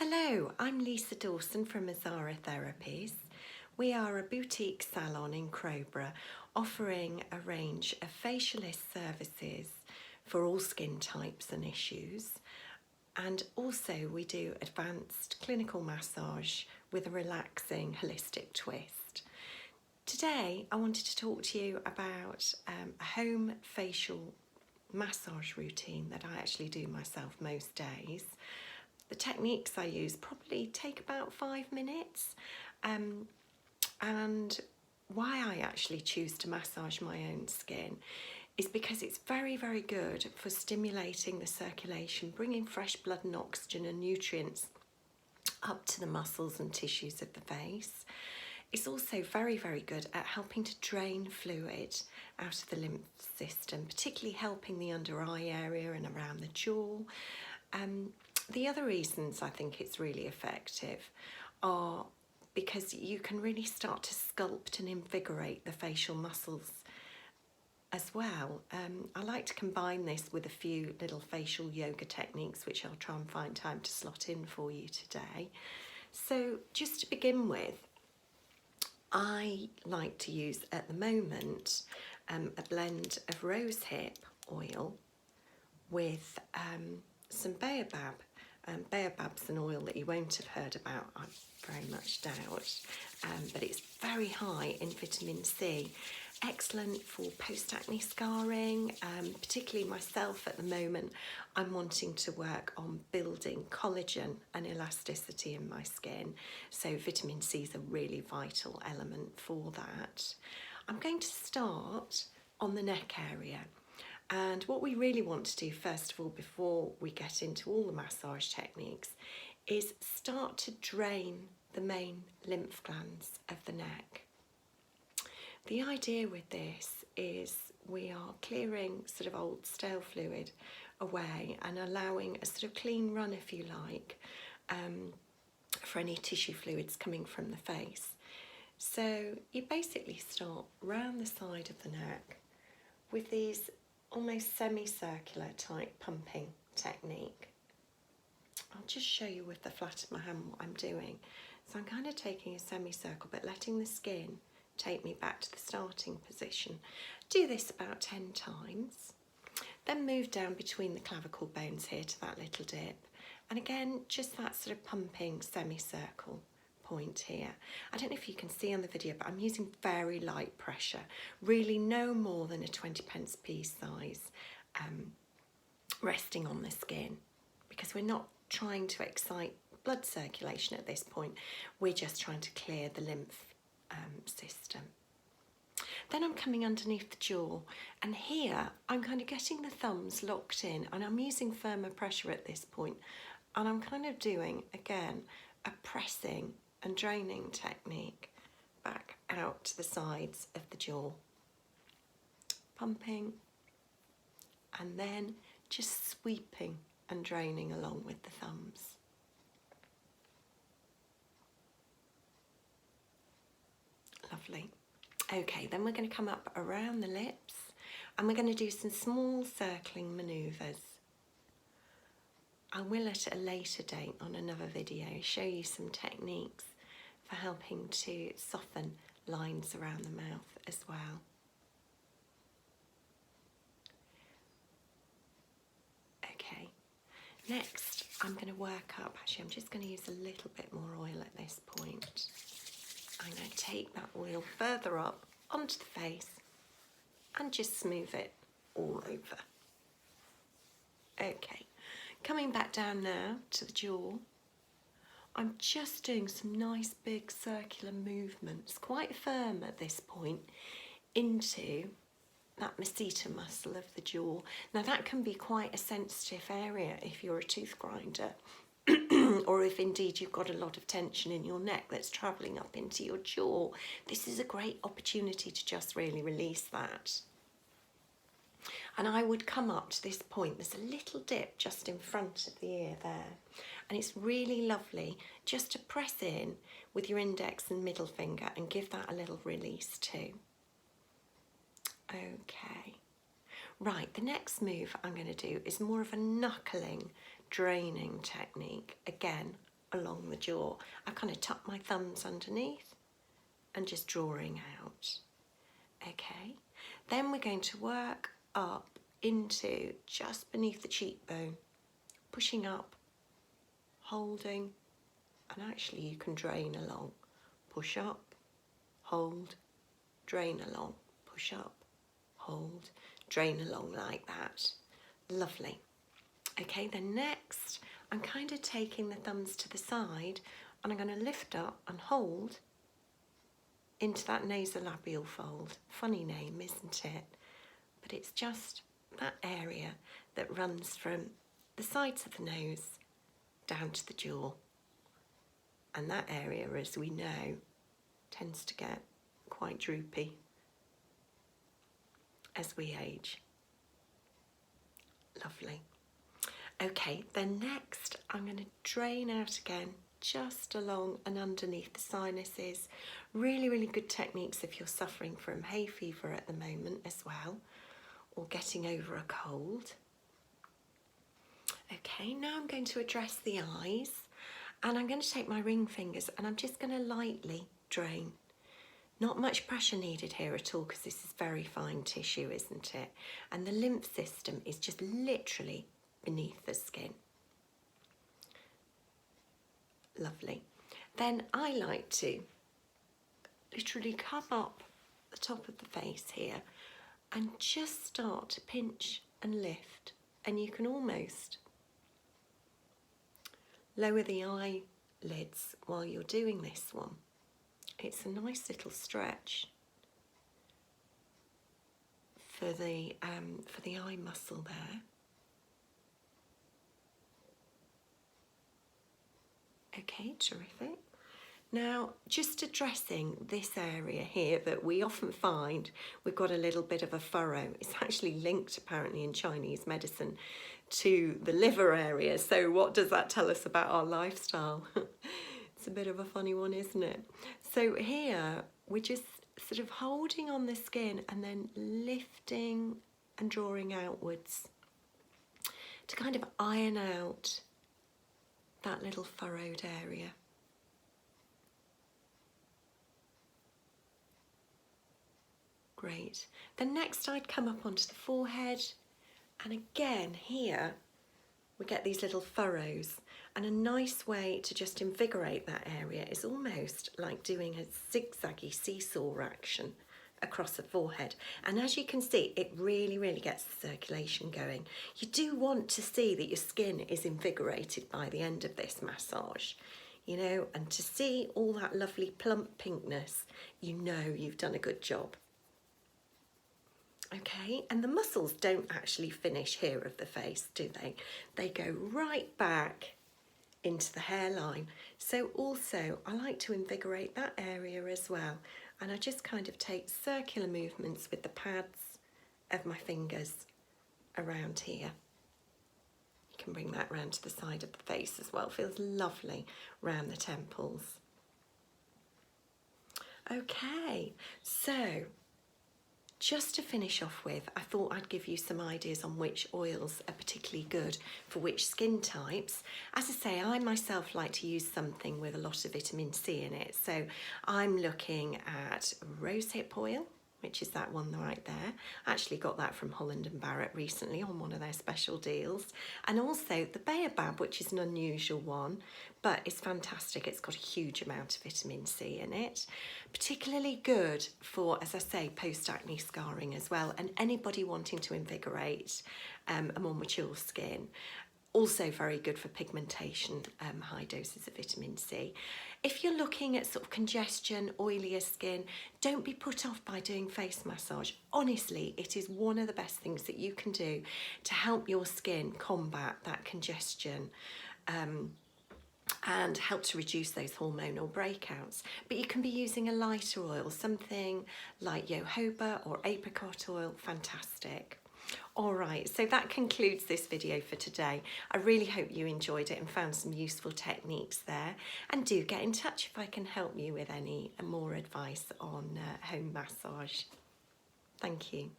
Hello, I'm Lisa Dawson from Azara Therapies. We are a boutique salon in Crowborough offering a range of facialist services for all skin types and issues. And also we do advanced clinical massage with a relaxing holistic twist. Today I wanted to talk to you about a home facial massage routine that I actually do myself most days. The techniques I use probably take about 5 minutes, and why I actually choose to massage my own skin is because it's very, very good for stimulating the circulation, bringing fresh blood and oxygen and nutrients up to the muscles and tissues of the face. It's also very, very good at helping to drain fluid out of the lymph system, particularly helping the under eye area and around the jaw. The other reasons I think it's really effective are because you can really start to sculpt and invigorate the facial muscles as well. I like to combine this with a few little facial yoga techniques, which I'll try and find time to slot in for you today. So just to begin with, I like to use at the moment a blend of rosehip oil with some baobab. Baobab's an oil that you won't have heard about, I very much doubt, but it's very high in vitamin C. Excellent for post-acne scarring, particularly myself at the moment. I'm wanting to work on building collagen and elasticity in my skin, so vitamin C is a really vital element for that. I'm going to start on the neck area. And what we really want to do first of all, before we get into all the massage techniques, is start to drain the main lymph glands of the neck. The idea with this is we are clearing sort of old stale fluid away and allowing a sort of clean run, if you like, for any tissue fluids coming from the face. So you basically start round the side of the neck with these almost semicircular type pumping technique. I'll just show you with the flat of my hand what I'm doing. So I'm kind of taking a semicircle but letting the skin take me back to the starting position. Do this about 10 times. Then move down between the clavicle bones here to that little dip. And again, just that sort of pumping semicircle point here. I don't know if you can see on the video, but I'm using very light pressure, really no more than a 20p size, resting on the skin, because we're not trying to excite blood circulation at this point. We're just trying to clear the lymph system. Then I'm coming underneath the jaw, and here I'm kind of getting the thumbs locked in, and I'm using firmer pressure at this point, and I'm kind of doing again a pressing and draining technique back out to the sides of the jaw. Pumping and then just sweeping and draining along with the thumbs. Lovely. Okay, then we're going to come up around the lips and we're going to do some small circling manoeuvres. I will at a later date on another video show you some techniques for helping to soften lines around the mouth as well. Okay, next I'm going to work up, actually I'm just going to use a little bit more oil at this point. I'm going to take that oil further up onto the face and just smooth it all over. Okay. Coming back down now to the jaw, I'm just doing some nice big circular movements, quite firm at this point, into that masseter muscle of the jaw. Now that can be quite a sensitive area if you're a tooth grinder, or if indeed you've got a lot of tension in your neck that's travelling up into your jaw. This is a great opportunity to just really release that. And I would come up to this point, there's a little dip just in front of the ear there, and it's really lovely just to press in with your index and middle finger and give that a little release too. Okay, right, the next move I'm going to do is more of a knuckling, draining technique. Again, along the jaw. I kind of tuck my thumbs underneath and just drawing out. Okay, then we're going to work up into just beneath the cheekbone, pushing up, holding, and actually you can drain along. Push up, hold, drain along, push up, hold, drain along like that. Lovely. Okay, then next I'm kind of taking the thumbs to the side and I'm going to lift up and hold into that nasolabial fold. Funny name, isn't it? But it's just that area that runs from the sides of the nose down to the jaw. And that area, as we know, tends to get quite droopy as we age. Lovely. Okay, then next I'm going to drain out again just along and underneath the sinuses. Really, really good techniques if you're suffering from hay fever at the moment as well, or getting over a cold. Okay, now I'm going to address the eyes, and I'm going to take my ring fingers and I'm just going to lightly drain. Not much pressure needed here at all because this is very fine tissue, isn't it? And the lymph system is just literally beneath the skin. Lovely. Then I like to literally come up the top of the face here and just start to pinch and lift, and you can almost lower the eyelids while you're doing this one. It's a nice little stretch for the eye muscle there. Okay, terrific. Now, just addressing this area here that we often find we've got a little bit of a furrow. It's actually linked apparently in Chinese medicine to the liver area. So what does that tell us about our lifestyle? It's a bit of a funny one, isn't it? So here we're just sort of holding on the skin and then lifting and drawing outwards to kind of iron out that little furrowed area. Great. Then next I'd come up onto the forehead, and again here we get these little furrows, and a nice way to just invigorate that area is almost like doing a zigzaggy seesaw action across the forehead. And as you can see, it really, really gets the circulation going. You do want to see that your skin is invigorated by the end of this massage, you know, and to see all that lovely plump pinkness, you know you've done a good job. Okay, and the muscles don't actually finish here of the face, do they? They go right back into the hairline. So also I like to invigorate that area as well. And I just kind of take circular movements with the pads of my fingers around here. You can bring that round to the side of the face as well. Feels lovely round the temples. Okay, so just to finish off with, I thought I'd give you some ideas on which oils are particularly good for which skin types. As I say, I myself like to use something with a lot of vitamin C in it. So I'm looking at rosehip oil, which is that one right there. I actually got that from Holland & Barrett recently on one of their special deals. And also the baobab, which is an unusual one, but it's fantastic. It's got a huge amount of vitamin C in it. Particularly good for, as I say, post-acne scarring as well, and anybody wanting to invigorate a more mature skin. Also very good for pigmentation, high doses of vitamin C. If you're looking at sort of congestion, oilier skin, don't be put off by doing face massage. Honestly, it is one of the best things that you can do to help your skin combat that congestion and help to reduce those hormonal breakouts. But you can be using a lighter oil, something like jojoba or apricot oil, fantastic. All right, so that concludes this video for today. I really hope you enjoyed it and found some useful techniques there. And do get in touch if I can help you with any more advice on home massage. Thank you.